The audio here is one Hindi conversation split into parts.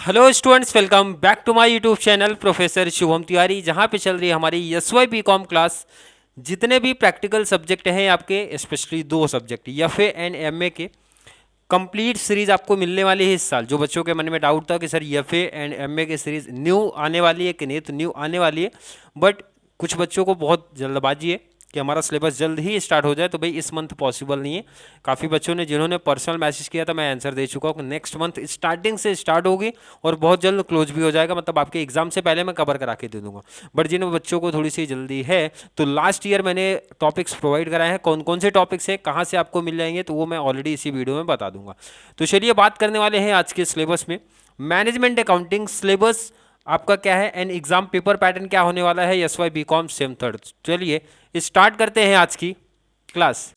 Hello students, welcome back to my YouTube channel professor Shubham Tiwari, जहाँ पे चल रही है हमारी एसवाई बीकॉम क्लास। जितने भी प्रैक्टिकल सब्जेक्ट हैं आपके, स्पेशली दो सब्जेक्ट एफए एंड एमए के कंप्लीट सीरीज आपको मिलने वाली है इस साल। जो बच्चों के मन में डाउट था कि सर एफए एंड एमए की सीरीज न्यू आने वाली है कि नहीं, तो न्यू आने वाली है, बट कुछ बच्चों को बहुत जल्दबाजी है कि हमारा सिलेबस जल्द ही स्टार्ट हो जाए। तो भाई इस मंथ पॉसिबल नहीं है। काफ़ी बच्चों ने जिन्होंने पर्सनल मैसेज किया था, मैं आंसर दे चुका हूँ कि नेक्स्ट मंथ स्टार्टिंग से स्टार्ट होगी और बहुत जल्द क्लोज भी हो जाएगा। मतलब आपके एग्जाम से पहले मैं कवर करा के दे दूंगा। बट जिन बच्चों को थोड़ी सी जल्दी है, तो लास्ट ईयर मैंने टॉपिक्स प्रोवाइड कराए हैं। कौन कौन से टॉपिक्स है, कहाँ से आपको मिल जाएंगे, तो वो मैं ऑलरेडी इसी वीडियो में बता दूंगा। तो चलिए बात करने वाले हैं आज के सिलेबस में। मैनेजमेंट अकाउंटिंग सिलेबस आपका क्या है एंड एग्जाम पेपर पैटर्न क्या होने वाला है एसवाई बीकॉम सेम थर्ड। चलिए स्टार्ट करते हैं आज की क्लास।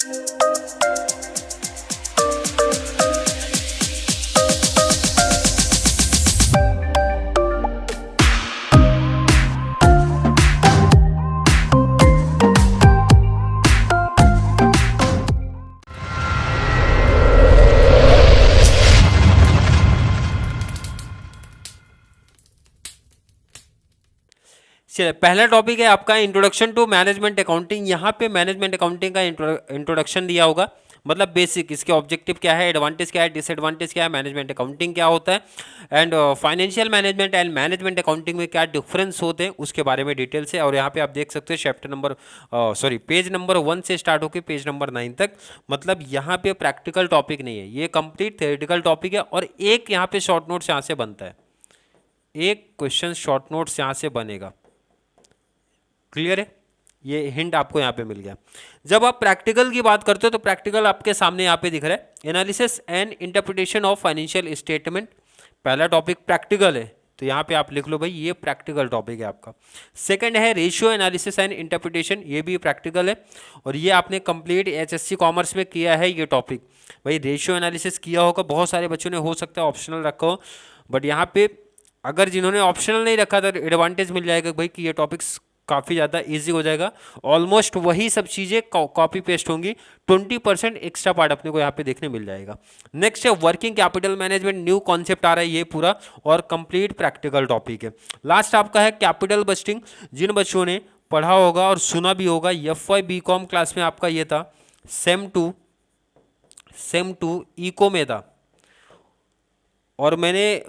चलिए पहला टॉपिक है आपका इंट्रोडक्शन टू मैनेजमेंट अकाउंटिंग। यहाँ पे मैनेजमेंट अकाउंटिंग का इंट्रोडक्शन दिया होगा, मतलब बेसिक इसके ऑब्जेक्टिव क्या है, एडवांटेज क्या है, डिसएडवांटेज क्या है, मैनेजमेंट अकाउंटिंग क्या होता है and financial management and management accounting में क्या डिफरेंस होते हैं उसके बारे में डिटेल से। और यहाँ पे आप देख सकते हो चैप्टर नंबर पेज नंबर 1 से स्टार्ट होकर पेज नंबर 9 तक। मतलब यहाँ पे प्रैक्टिकल टॉपिक नहीं है, ये कंप्लीट थ्योरेटिकल टॉपिक है। और एक यहाँ पे शॉर्ट नोट्स यहाँ से बनता है, एक क्वेश्चन शॉर्ट नोट्स यहाँ से बनेगा। क्लियर है, ये हिंट आपको यहाँ पे मिल गया। जब आप प्रैक्टिकल की बात करते हो तो प्रैक्टिकल आपके सामने यहाँ पे दिख रहा है, analysis and interpretation of financial statement. पहला टॉपिक प्रैक्टिकल है, तो यहाँ पे आप लिख लो भाई ये प्रैक्टिकल टॉपिक है आपका। सेकंड है रेशियो एनालिसिस एंड इंटरप्रिटेशन, ये भी प्रैक्टिकल है और ये आपने कंप्लीट एचएससी कॉमर्स में किया है ये टॉपिक। भाई रेशियो एनालिसिस किया होगा, बहुत सारे बच्चों ने हो सकता है ऑप्शनल रखा हो, बट यहाँ पे अगर जिन्होंने ऑप्शनल नहीं रखा तो एडवांटेज मिल जाएगा भाई कि ये टॉपिक्स काफ़ी ज़्यादा इजी हो जाएगा। ऑलमोस्ट वही सब चीज़ें कॉपी पेस्ट होंगी, 20% एक्स्ट्रा पार्ट अपने को यहाँ पे देखने मिल जाएगा। नेक्स्ट है working capital management, new concept आ रहा है ये पूरा और कंप्लीट प्रैक्टिकल टॉपिक है। लास्ट आपका है कैपिटल बस्टिंग। जिन बच्चों ने पढ़ा होगा और सुना भी होगा, एफवाई बीकॉम क्लास में आपका ये था, सेम टू इको में था और मैंने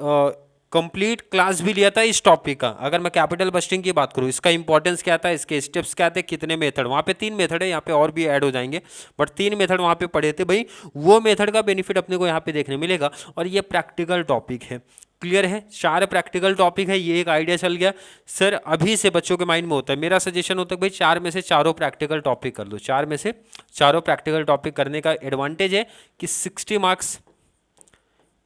कंप्लीट क्लास भी लिया था इस टॉपिक का। अगर मैं कैपिटल बस्टिंग की बात करूँ, इसका इंपॉर्टेंस क्या था, इसके स्टेप्स क्या थे, कितने मेथड, वहाँ पे 3 मेथड है, यहाँ पे और भी ऐड हो जाएंगे, बट 3 मेथड वहाँ पे पढ़े थे भाई। वो मेथड का बेनिफिट अपने को यहाँ पे देखने मिलेगा और ये प्रैक्टिकल टॉपिक है। क्लियर है, 4 प्रैक्टिकल टॉपिक है, ये एक आइडिया चल गया। सर अभी से बच्चों के माइंड में होता है, मेरा सजेशन होता है भाई 4 में से चारों प्रैक्टिकल टॉपिक कर लो। 4 में से चारों प्रैक्टिकल टॉपिक करने का एडवांटेज है कि 60 मार्क्स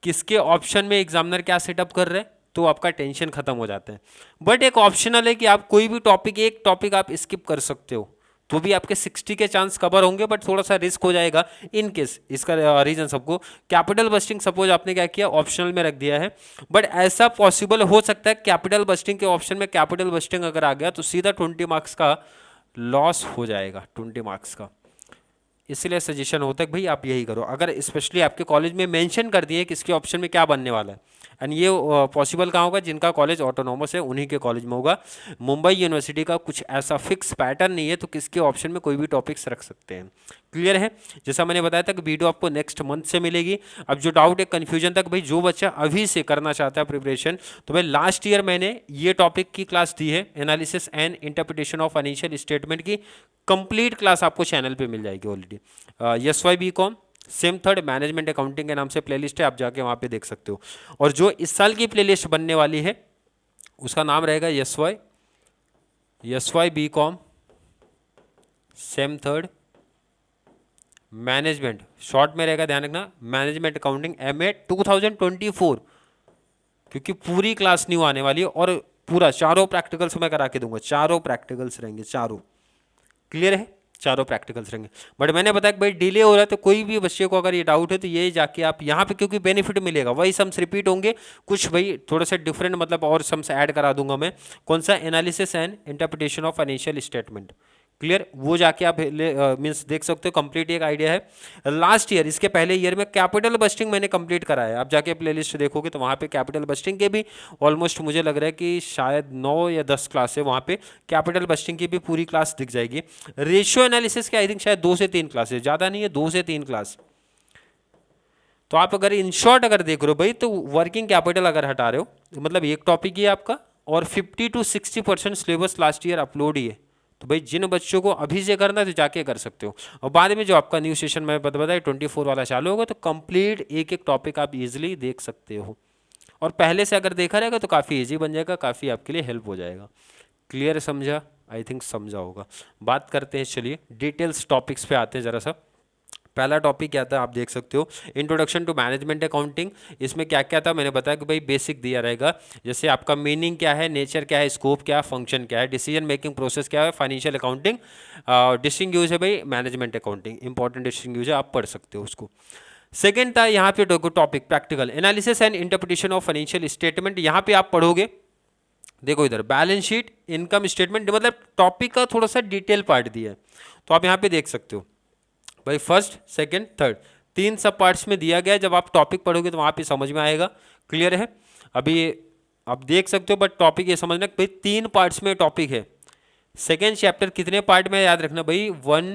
किसके ऑप्शन में एग्जामिनर क्या सेटअप कर रहे हैं, तो आपका टेंशन खत्म हो जाता है। बट एक ऑप्शनल है कि आप कोई भी टॉपिक, एक टॉपिक आप स्किप कर सकते हो, तो भी आपके 60 के चांस कवर होंगे, बट थोड़ा सा रिस्क हो जाएगा इन केस। इसका रीजन सबको, कैपिटल बस्टिंग सपोज आपने क्या किया, ऑप्शनल में रख दिया है, बट ऐसा पॉसिबल हो सकता है कैपिटल बस्टिंग के ऑप्शन में कैपिटल बस्टिंग अगर आ गया तो सीधा 20 मार्क्स का लॉस हो जाएगा, 20 मार्क्स का। इसलिए सजेशन होता है कि भाई आप यही करो। अगर स्पेशली आपके कॉलेज में मेंशन कर दिए कि इसके ऑप्शन में क्या बनने वाला है, एंड ये पॉसिबल कहाँ होगा, जिनका कॉलेज ऑटोनॉमस है उन्हीं के कॉलेज में होगा। मुंबई यूनिवर्सिटी का कुछ ऐसा फिक्स पैटर्न नहीं है, तो किसके ऑप्शन में कोई भी टॉपिक्स रख सकते हैं। क्लियर है, जैसा मैंने बताया था कि वीडियो आपको नेक्स्ट मंथ से मिलेगी। अब जो डाउट है, कन्फ्यूजन तक, भाई जो बच्चा अभी से करना चाहता है प्रिपरेशन, तो भाई लास्ट ईयर मैंने ये टॉपिक की क्लास दी है, analysis and interpretation of financial statement की कंप्लीट क्लास आपको चैनल पे मिल जाएगी already. SY BCom sem third management accounting के नाम से प्लेलिस्ट है, आप जाके वहाँ पे देख सकते हो। और जो इस साल की प्लेलिस्ट बनने वाली है उसका नाम रहेगा SY BCom sem third management, short में रहेगा, ध्यान रखना, मैनेजमेंट अकाउंटिंग MA 2024, क्योंकि पूरी क्लास न्यू आने वाली है और पूरा चारों प्रैक्टिकल्स मैं करा के दूंगा। चारों प्रैक्टिकल्स रहेंगे, चारों। क्लियर है, चारों प्रैक्टिकल्स रहेंगे। बट मैंने बताया कि भाई डिले हो रहा है, तो कोई भी बच्चे को अगर ये डाउट है तो ये जाके आप यहाँ पे, क्योंकि बेनिफिट मिलेगा, वही सम्स रिपीट होंगे, कुछ भाई थोड़ा सा डिफरेंट, मतलब और सम्स ऐड करा दूंगा मैं। कौन सा, analysis and interpretation of financial statement. Clear, वो जाके आप मीन्स देख सकते हो, कंप्लीट एक आइडिया है। लास्ट ईयर, इसके पहले ईयर में कैपिटल बस्टिंग मैंने कंप्लीट करा है। आप जाके प्लेलिस्ट देखोगे तो वहाँ पे कैपिटल बस्टिंग के भी ऑलमोस्ट मुझे लग रहा है कि शायद 9 या 10 क्लास है, वहाँ पे कैपिटल बस्टिंग की भी पूरी क्लास दिख जाएगी। रेशियो एनालिसिस के आई थिंक शायद 2 से 3 क्लास है, ज़्यादा नहीं है, 2 से 3 क्लास। तो आप अगर इन शॉर्ट अगर देख रहे हो भाई, तो वर्किंग कैपिटल अगर हटा रहे हो मतलब एक टॉपिक ही है आपका, और 50 to 60% syllabus last year upload ही है। तो भाई जिन बच्चों को अभी से करना है तो जाके कर सकते हो, और बाद में जो आपका न्यू सेशन में बताया 24 वाला चालू होगा तो कंप्लीट एक एक टॉपिक आप इजीली देख सकते हो, और पहले से अगर देखा रहेगा तो काफ़ी इजी बन जाएगा, काफ़ी आपके लिए हेल्प हो जाएगा। क्लियर समझा? आई थिंक समझा होगा। बात करते हैं, चलिए डिटेल्स टॉपिक्स पे आते हैं ज़रा सा। पहला टॉपिक क्या था आप देख सकते हो, इंट्रोडक्शन टू मैनेजमेंट अकाउंटिंग। इसमें क्या क्या था मैंने बताया कि भाई बेसिक दिया रहेगा, जैसे आपका मीनिंग क्या है, नेचर क्या है, स्कोप क्या है, फंक्शन क्या है, डिसीजन मेकिंग प्रोसेस क्या है, फाइनेंशियल अकाउंटिंग, डिस्टिंग्विश है भाई मैनेजमेंट अकाउंटिंग, इंपॉर्टेंट डिस्टिंग्विश है, आप पढ़ सकते हो उसको। सेकेंड था यहाँ पे topic practical analysis and interpretation of financial statement. यहाँ पे आप पढ़ोगे, देखो इधर बैलेंस शीट, इनकम स्टेटमेंट, मतलब टॉपिक का थोड़ा सा डिटेल पार्ट दिया है, तो आप यहाँ पे देख सकते हो भाई फर्स्ट सेकंड थर्ड 3 सब पार्ट्स में दिया गया है। जब आप टॉपिक पढ़ोगे तो वहाँ पे समझ में आएगा। क्लियर है? अभी आप देख सकते हो, बट टॉपिक ये समझना भाई 3 पार्ट्स में टॉपिक है। सेकेंड चैप्टर कितने पार्ट में याद रखना भाई, 1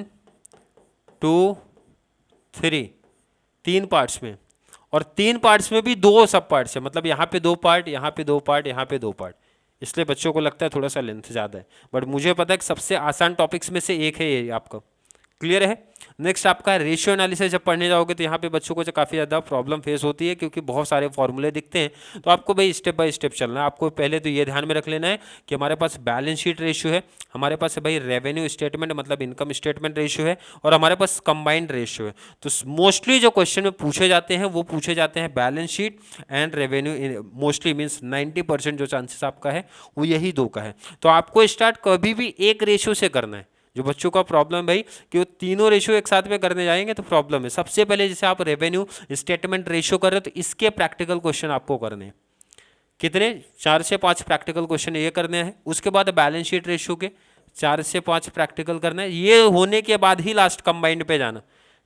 2 3, 3 पार्ट्स में, और 3 पार्ट्स में भी 2 सब पार्ट्स है, मतलब यहाँ पे 2 पार्ट, यहाँ पे 2 पार्ट, यहाँ पे 2 पार्ट, इसलिए बच्चों को लगता है थोड़ा सा लेंथ ज़्यादा है, बट मुझे पता है कि सबसे आसान टॉपिक्स में से एक है ये आपका। क्लियर है? नेक्स्ट आपका रेशियो एनालिसिस जब पढ़ने जाओगे तो यहाँ पे बच्चों को काफ़ी ज़्यादा प्रॉब्लम फेस होती है, क्योंकि बहुत सारे फॉर्मूले दिखते हैं। तो आपको भाई स्टेप बाय स्टेप चलना है। आपको पहले तो ये ध्यान में रख लेना है कि हमारे पास बैलेंस शीट रेशियो है, हमारे पास है भाई रेवेन्यू स्टेटमेंट मतलब इनकम स्टेटमेंट रेशियो है, और हमारे पास कंबाइंड रेशियो है। तो मोस्टली जो क्वेश्चन में पूछे जाते हैं वो पूछे जाते हैं balance sheet and revenue, mostly means 90% जो चांसेस आपका है वो यही 2 का है। तो आपको स्टार्ट कभी भी एक रेशियो से करना है। जो बच्चों का प्रॉब्लम भाई कि वो तीनों रेशियो एक साथ में करने जाएंगे तो प्रॉब्लम है। सबसे पहले जैसे आप रेवेन्यू स्टेटमेंट रेशियो कर रहे हो तो इसके प्रैक्टिकल क्वेश्चन आपको करने हैं। कितने? 4 से 5 प्रैक्टिकल क्वेश्चन ये करने हैं। उसके बाद बैलेंस शीट रेशियो के 4 से 5 प्रैक्टिकल करना है। ये होने के बाद ही लास्ट कंबाइंड पे जाना।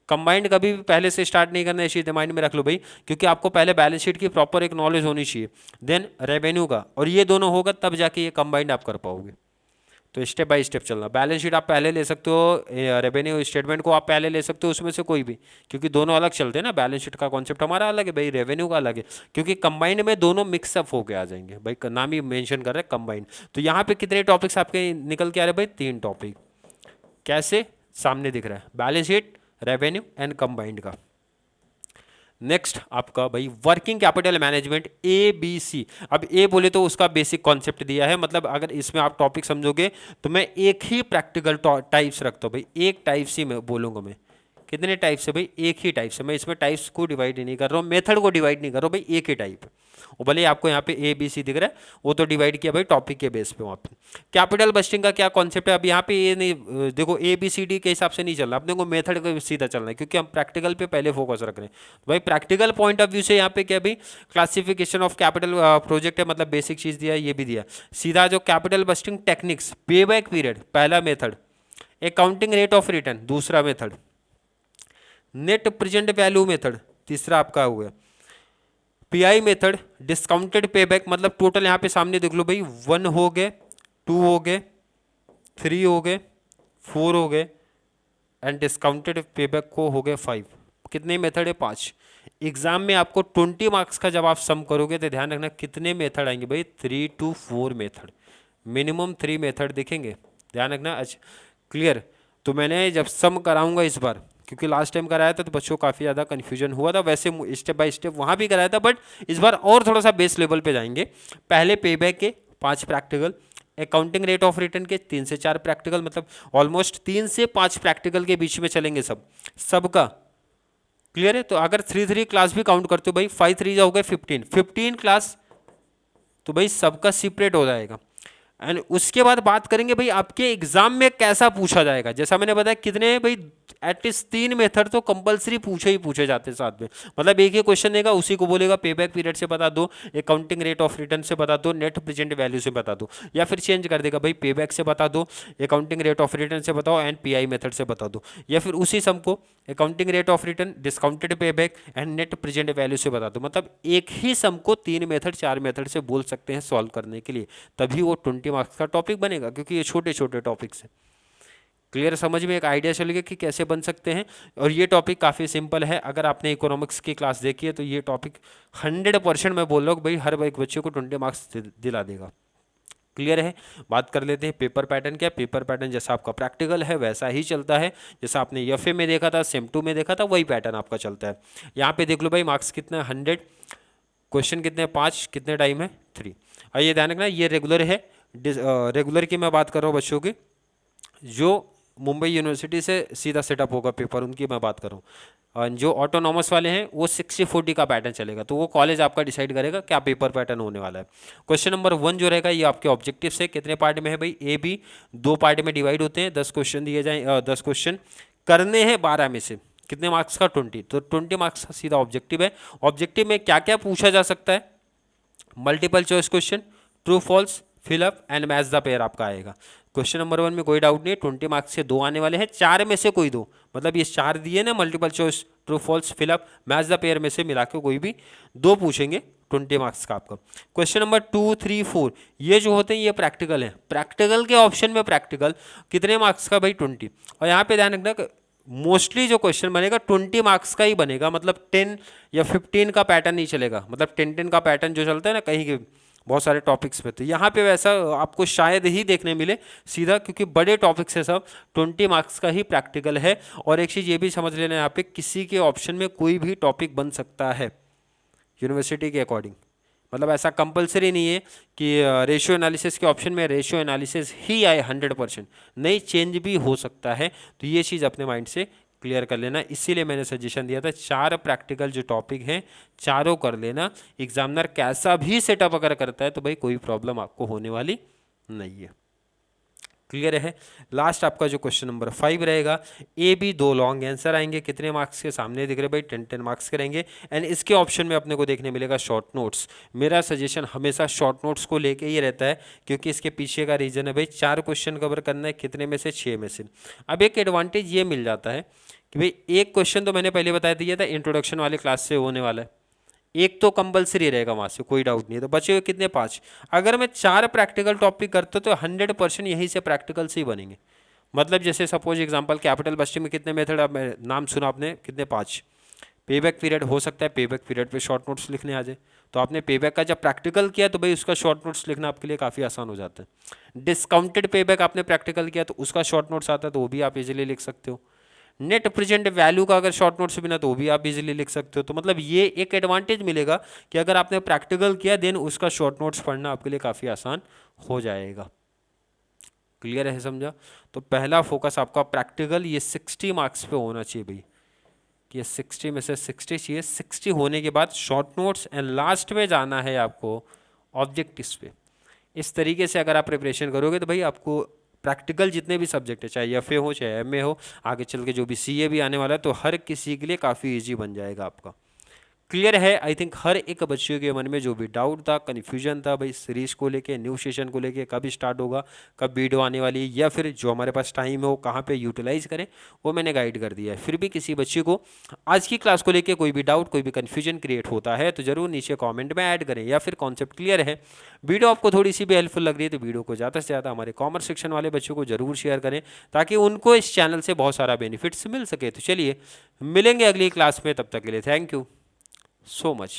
कंबाइंड कभी भी पहले से स्टार्ट नहीं करना है, इसी माइंड में रख लो भाई, क्योंकि आपको पहले बैलेंस शीट की प्रॉपर एक नॉलेज होनी चाहिए, देन रेवेन्यू का, और ये दोनों होगा तब जाके ये कंबाइंड आप कर पाओगे। तो स्टेप बाय स्टेप चलना। बैलेंस शीट आप पहले ले सकते हो, रेवेन्यू स्टेटमेंट को आप पहले ले सकते हो, उसमें से कोई भी, क्योंकि दोनों अलग चलते हैं ना। बैलेंस शीट का कॉन्सेप्ट हमारा अलग है भाई, रेवेन्यू का अलग है, क्योंकि कंबाइंड में दोनों मिक्सअप होके आ जाएंगे भाई, नाम ही मेंशन कर रहे हैं कंबाइंड। तो यहाँ पे कितने टॉपिक्स आपके निकल के आ रहे हैं भाई? 3 टॉपिक। कैसे? सामने दिख रहा है, balance sheet, revenue and combined का। नेक्स्ट आपका भाई वर्किंग कैपिटल मैनेजमेंट ABC। अब ए बोले तो उसका बेसिक कॉन्सेप्ट दिया है, मतलब अगर इसमें आप टॉपिक समझोगे तो मैं एक ही प्रैक्टिकल टाइप्स रखता हूँ भाई, एक टाइप से मैं बोलूँगा। मैं कितने टाइप से भाई? एक ही टाइप से। मैं इसमें टाइप्स को डिवाइड नहीं कर रहा हूँ, मेथड को डिवाइड नहीं कर रहा हूँ भाई, एक ही टाइप है। वो भले आपको यहाँ पे ABC दिख रहा है, वो तो डिवाइड किया भाई टॉपिक के बेस पे वहाँ पे। कैपिटल बस्टिंग का क्या कॉन्सेप्ट है? अब यहाँ पे ये नहीं देखो, ABCD के हिसाब से नहीं चलना, अपने को मेथड का सीधा चलना है, क्योंकि हम प्रैक्टिकल पे पहले फोकस रख रहे हैं। तो भाई प्रैक्टिकल पॉइंट ऑफ व्यू से यहाँ पे क्या भाई, क्लासिफिकेशन ऑफ कैपिटल प्रोजेक्ट है, मतलब बेसिक चीज़ दिया है, ये भी दिया। सीधा जो capital budgeting techniques, payback period पहला method, accounting rate of return दूसरा method, net present value method तीसरा आपका हुआ, PI मेथड, डिस्काउंटेड पेबैक, मतलब टोटल यहाँ पे सामने देख लो भाई, 1 हो गए, 2 हो गए, 3 हो गए, 4 हो गए, एंड डिस्काउंटेड पेबैक को हो गए 5। कितने मेथड है? 5। एग्जाम में आपको 20 मार्क्स का जब आप सम करोगे तो ध्यान रखना कितने मेथड आएंगे भाई, 3 to 4 मेथड, मिनिमम 3 मेथड दिखेंगे, ध्यान रखना। अच्छा क्लियर? तो मैंने जब सम कराऊंगा इस बार, क्योंकि लास्ट टाइम कराया था तो बच्चों को काफ़ी ज़्यादा कन्फ्यूजन हुआ था, वैसे स्टेप बाय स्टेप वहाँ भी कराया था, बट इस बार और थोड़ा सा बेस लेवल पे जाएंगे। पहले पेबैक के 5 practical, accounting rate of return के 3 से 4 प्रैक्टिकल, मतलब ऑलमोस्ट 3 से 5 प्रैक्टिकल के बीच में चलेंगे सबका। क्लियर है? तो अगर 3 क्लास भी काउंट करते हो भाई, 5 3 हो गए 15 क्लास, तो भाई सबका सेपरेट हो जाएगा। एंड उसके बाद बात करेंगे भाई आपके एग्जाम में कैसा पूछा जाएगा। जैसा मैंने बताया कितने भाई एटलीस्ट 3 मेथड तो कंपलसरी पूछे जाते हैं साथ में। मतलब एक ही क्वेश्चन देगा, उसी को बोलेगा पे बैक पीरियड से बता दो, अकाउंटिंग रेट ऑफ रिटर्न से बता दो, नेट प्रेजेंट वैल्यू से बता दो, या फिर चेंज कर देगा भाई पे बैक से बता दो, अकाउंटिंग रेट ऑफ रिटर्न से बताओ एंड पीआई मेथड से बता दो, या फिर उसी सम को accounting rate of return, discounted pay back and net present value से बता दो। मतलब एक ही सम को 3 मेथड 4 मेथड से बोल सकते हैं सॉल्व करने के लिए, तभी वो 20 मार्क्स का टॉपिक बनेगा, क्योंकि ये छोटे छोटे टॉपिक्स हैं। क्लियर, समझ में एक आइडिया चल गया कि कैसे बन सकते हैं। और ये टॉपिक काफ़ी सिंपल है, अगर आपने इकोनॉमिक्स की क्लास देखी है तो ये टॉपिक 100% मैं बोल रहा हूँ भाई हर एक बच्चे को 20 मार्क्स दिला देगा। क्लियर है। बात कर लेते हैं पेपर पैटर्न। क्या पेपर पैटर्न जैसा आपका प्रैक्टिकल है वैसा ही चलता है, जैसा आपने एफए में देखा था, सेम 2 में देखा था, वही पैटर्न आपका चलता है। यहाँ पे देख लो भाई मार्क्स कितना है 100, क्वेश्चन कितने हैं 5, कितने टाइम है 3। और ये ध्यान रखना ये रेगुलर है, रेगुलर की मैं बात कर रहा हूँ बच्चों की, जो मुंबई यूनिवर्सिटी से सीधा सेटअप होगा पेपर, उनकी मैं बात कर रहा हूँ। जो ऑटोनॉमस वाले हैं वो 60-40 का पैटर्न चलेगा, तो वो कॉलेज आपका डिसाइड करेगा क्या पेपर पैटर्न होने वाला है। क्वेश्चन नंबर 1 जो रहेगा ये आपके ऑब्जेक्टिव से कितने पार्ट में है भाई, ए बी 2 पार्ट में डिवाइड होते हैं, 10 क्वेश्चन दिए जाए, 10 क्वेश्चन करने हैं 12 में से, कितने मार्क्स का 20, तो 20 मार्क्स का सीधा ऑब्जेक्टिव है। ऑब्जेक्टिव में क्या क्या पूछा जा सकता है, multiple choice question, true false, fill up and match the pair आपका आएगा। क्वेश्चन नंबर 1 में कोई डाउट नहीं है, 20 मार्क्स से 2 आने वाले हैं, 4 में से कोई 2, मतलब ये 4 दिए ना, multiple choice, true false, fill up, match the pair में से मिला के कोई भी 2 पूछेंगे 20 मार्क्स का आपका। क्वेश्चन नंबर 2, 3, 4 ये जो होते हैं ये प्रैक्टिकल है, प्रैक्टिकल के ऑप्शन में प्रैक्टिकल कितने मार्क्स का भाई 20। और यहाँ पे ध्यान रखना मोस्टली जो क्वेश्चन बनेगा 20 मार्क्स का ही बनेगा, मतलब 10 या 15 का पैटर्न नहीं चलेगा, मतलब 10-10 का पैटर्न जो चलता है ना कहीं के बहुत सारे टॉपिक्स पे, तो यहाँ पे वैसा आपको शायद ही देखने मिले सीधा, क्योंकि बड़े टॉपिक्स है सब, 20 मार्क्स का ही प्रैक्टिकल है। और एक चीज़ ये भी समझ लेना यहाँ पे, किसी के ऑप्शन में कोई भी टॉपिक बन सकता है यूनिवर्सिटी के अकॉर्डिंग, मतलब ऐसा कंपलसरी नहीं है कि रेशियो एनालिसिस के ऑप्शन में रेशियो एनालिसिस ही आए 100%, नहीं चेंज भी हो सकता है। तो ये चीज़ अपने माइंड से क्लियर कर लेना, इसीलिए मैंने सजेशन दिया था 4 प्रैक्टिकल जो टॉपिक हैं चारों कर लेना। एग्जामिनर कैसा भी सेटअप अगर करता है तो भाई कोई प्रॉब्लम आपको होने वाली नहीं है। क्लियर है। लास्ट आपका जो क्वेश्चन नंबर 5 रहेगा, ए बी 2 लॉन्ग आंसर आएंगे, कितने मार्क्स के, सामने दिख रहे भाई 10-10 मार्क्स के रहेंगे। एंड इसके ऑप्शन में अपने को देखने मिलेगा शॉर्ट नोट्स। मेरा सजेशन हमेशा शॉर्ट नोट्स को लेके ही रहता है, क्योंकि इसके पीछे का रीजन है भाई 4 क्वेश्चन कवर करना है, कितने में से 6 में से। अब एक एडवांटेज ये मिल जाता है कि भाई एक क्वेश्चन तो मैंने पहले बता दिया था इंट्रोडक्शन वाले क्लास से होने वाला है, एक तो कंपलसरी रहेगा वहाँ से, कोई डाउट नहीं है, तो बचे हुए कितने 5। अगर मैं 4 प्रैक्टिकल टॉपिक करता तो 100% यहीं से प्रैक्टिकल से ही बनेंगे। मतलब जैसे सपोज एग्जांपल कैपिटल बस्टिंग में कितने मेथड, अब नाम सुना आपने, कितने 5। पेबैक पीरियड हो सकता है पेबैक पीरियड पे शॉर्ट नोट्स लिखने आ जाए, तो आपने पेबैक का जब प्रैक्टिकल किया तो भाई उसका शॉर्ट नोट्स लिखना आपके लिए काफ़ी आसान हो जाता है। डिस्काउंटेड पेबैक आपने प्रैक्टिकल किया तो उसका शॉर्ट नोट्स आता है, तो वो भी आप इजीली लिख सकते हो। नेट प्रेजेंट वैल्यू का अगर शॉर्ट नोट्स बिना तो वो भी आप इजीली लिख सकते हो। तो मतलब ये एक एडवांटेज मिलेगा कि अगर आपने प्रैक्टिकल किया देन उसका शॉर्ट नोट्स पढ़ना आपके लिए काफ़ी आसान हो जाएगा। क्लियर है, समझा। तो पहला फोकस आपका प्रैक्टिकल ये 60 मार्क्स पे होना चाहिए भाई, कि 60 में से 60 चाहिए। 60 होने के बाद शॉर्ट नोट्स एंड लास्ट में जाना है आपको ऑब्जेक्टिव्स पे। इस तरीके से अगर आप प्रिपरेशन करोगे तो भाई आपको प्रैक्टिकल जितने भी सब्जेक्ट है, चाहे एफए हो चाहे एमए हो, आगे चल के जो भी सीए भी आने वाला है, तो हर किसी के लिए काफ़ी इजी बन जाएगा आपका। क्लियर है। आई थिंक हर एक बच्चे के मन में जो भी डाउट था, कन्फ्यूजन था भाई सीरीज को लेके, न्यू सेशन को लेके, कब स्टार्ट होगा, कब वीडियो आने वाली है, या फिर जो हमारे पास टाइम है वो कहाँ पे यूटिलाइज करें, वो मैंने गाइड कर दिया है। फिर भी किसी बच्चे को आज की क्लास को लेके कोई भी डाउट, कोई भी कन्फ्यूजन क्रिएट होता है तो जरूर नीचे कॉमेंट में ऐड करें, या फिर कॉन्सेप्ट क्लियर है, वीडियो आपको थोड़ी सी भी हेल्पफुल लग रही है तो वीडियो को ज़्यादा से ज़्यादा हमारे कॉमर्स सेक्शन वाले बच्चों को जरूर शेयर करें, ताकि उनको इस चैनल से बहुत सारा बेनिफिट्स मिल सके। तो चलिए मिलेंगे अगली क्लास में, तब तक के लिए थैंक यू so much।